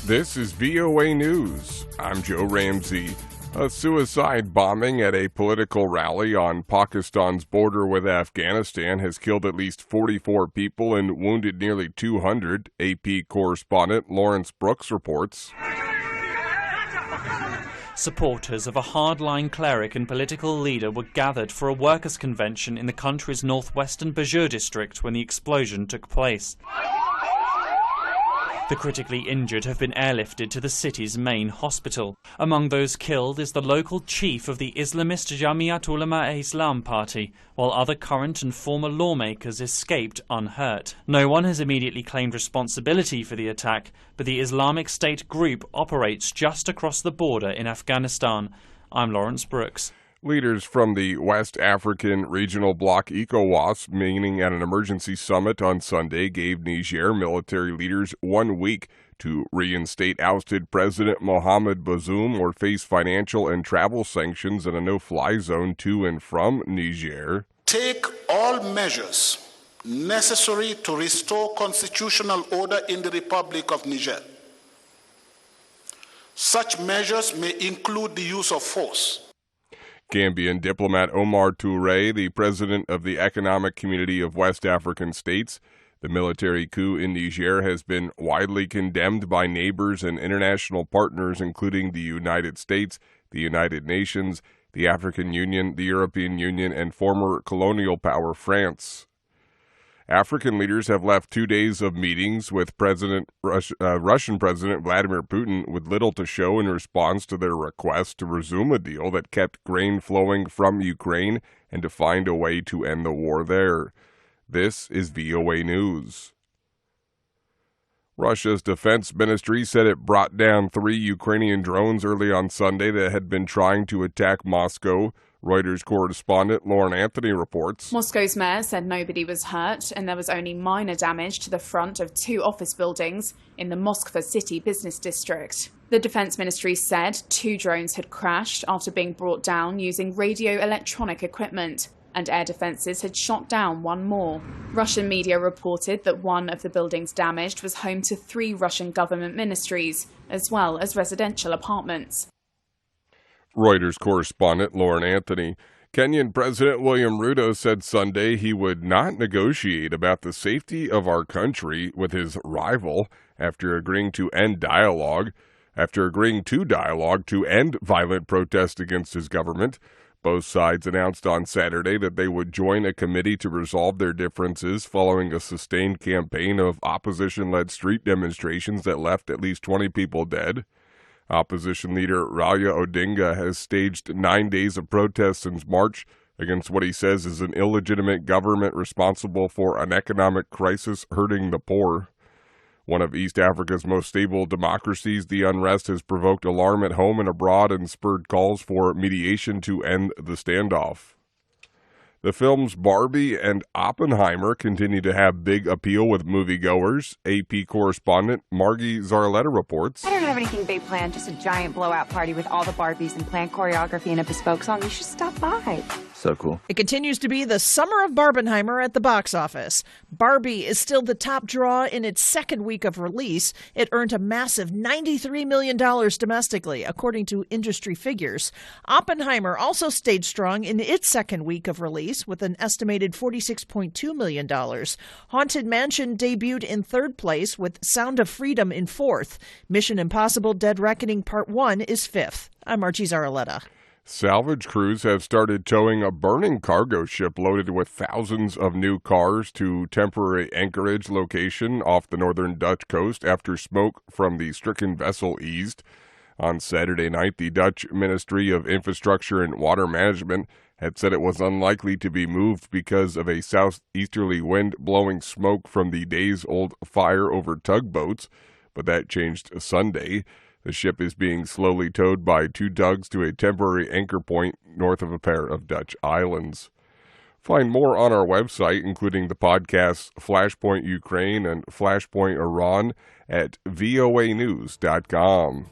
This is VOA News. I'm Joe Ramsey. A suicide bombing at a political rally on Pakistan's border with Afghanistan has killed at least 44 people and wounded nearly 200, AP correspondent Lawrence Brooks reports. Supporters of a hardline cleric and political leader were gathered for a workers' convention in the country's northwestern Bajur district when the explosion took place. The critically injured have been airlifted to the city's main hospital. Among those killed is the local chief of the Islamist Jamiat Ulama-e-Islam party, while other current and former lawmakers escaped unhurt. No one has immediately claimed responsibility for the attack, but the Islamic State group operates just across the border in Afghanistan. I'm Lawrence Brooks. Leaders from the West African regional bloc ECOWAS, meeting at an emergency summit on Sunday, gave Niger military leaders 1 week to reinstate ousted President Mohamed Bazoum or face financial and travel sanctions in a no-fly zone to and from Niger. Take all measures necessary to restore constitutional order in the Republic of Niger. Such measures may include the use of force. Gambian diplomat Omar Touré, the president of the Economic Community of West African States. The military coup in Niger has been widely condemned by neighbors and international partners, including the United States, the United Nations, the African Union, the European Union, and former colonial power France. African leaders have left 2 days of meetings with Russian President Vladimir Putin with little to show in response to their request to resume a deal that kept grain flowing from Ukraine and to find a way to end the war there. This is VOA News. Russia's defense ministry said it brought down 3 Ukrainian drones early on Sunday that had been trying to attack Moscow. Reuters correspondent Lauren Anthony reports. Moscow's mayor said nobody was hurt and there was only minor damage to the front of 2 office buildings in the Moskva city business district. The defense ministry said 2 drones had crashed after being brought down using radio electronic equipment, and air defenses had shot down 1 more. Russian media reported that one of the buildings damaged was home to 3 Russian government ministries, as well as residential apartments. Reuters correspondent Lauren Anthony. Kenyan President William Ruto said Sunday he would not negotiate about the safety of our country with his rival after agreeing to dialogue to end violent protest against his government. Both sides announced on Saturday that they would join a committee to resolve their differences following a sustained campaign of opposition-led street demonstrations that left at least 20 people dead. Opposition leader Raila Odinga has staged 9 days of protests since March against what he says is an illegitimate government responsible for an economic crisis hurting the poor. One of East Africa's most stable democracies, the unrest has provoked alarm at home and abroad and spurred calls for mediation to end the standoff. The films Barbie and Oppenheimer continue to have big appeal with moviegoers. AP correspondent Margie Zarletta reports. I don't have anything big planned, just a giant blowout party with all the Barbies and planned choreography and a bespoke song. You should stop by. So cool. It continues to be the summer of Barbenheimer at the box office. Barbie is still the top draw in its 2nd week of release. It earned a massive $93 million domestically, according to industry figures. Oppenheimer also stayed strong in its 2nd week of release with an estimated $46.2 million. Haunted Mansion debuted in 3rd place with Sound of Freedom in 4th. Mission Impossible Dead Reckoning Part 1 is 5th. I'm Margie Zarletta. Salvage crews have started towing a burning cargo ship loaded with thousands of new cars to temporary anchorage location off the northern Dutch coast after smoke from the stricken vessel eased. On Saturday night, the Dutch Ministry of Infrastructure and Water Management had said it was unlikely to be moved because of a southeasterly wind blowing smoke from the days-old fire over tugboats, but that changed Sunday. The ship is being slowly towed by 2 tugs to a temporary anchor point north of a pair of Dutch islands. Find more on our website, including the podcasts Flashpoint Ukraine and Flashpoint Iran at voanews.com.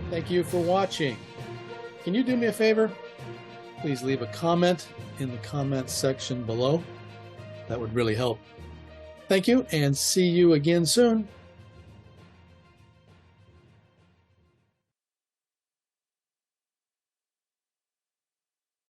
Thank you for watching. Can you do me a favor? Please leave a comment in the comments section below. That would really help. Thank you, and see you again soon.